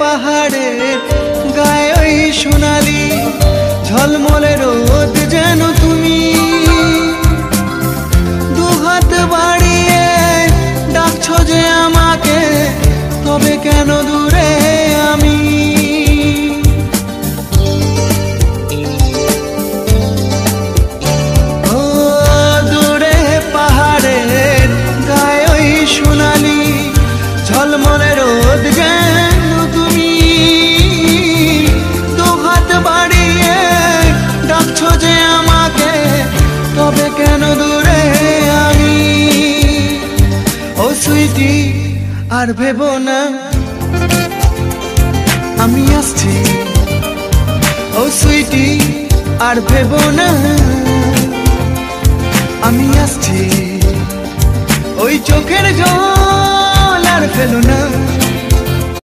পাহাড়ের গায়ে ওই সোনালি ঝলমলে রোদ যেন তুমি দুহাত বাড়িয়ে ডাকছো যে আমাকে, তবে কেন দূরে আমি? ও দূরে পাহাড়ের গায়ে ওই সোনালি ঝলমলে রোদ যেন তুমি দুহাত বাড়িয়ে ডাকছো যে আমাকে, তবে কেন দূরে আমি? ও সুইটি আর ভেবো না আমি আসছি, ও সুইটি আর ভেবো না আমি আসছি। ওই চোখের জল আর ফেলো না।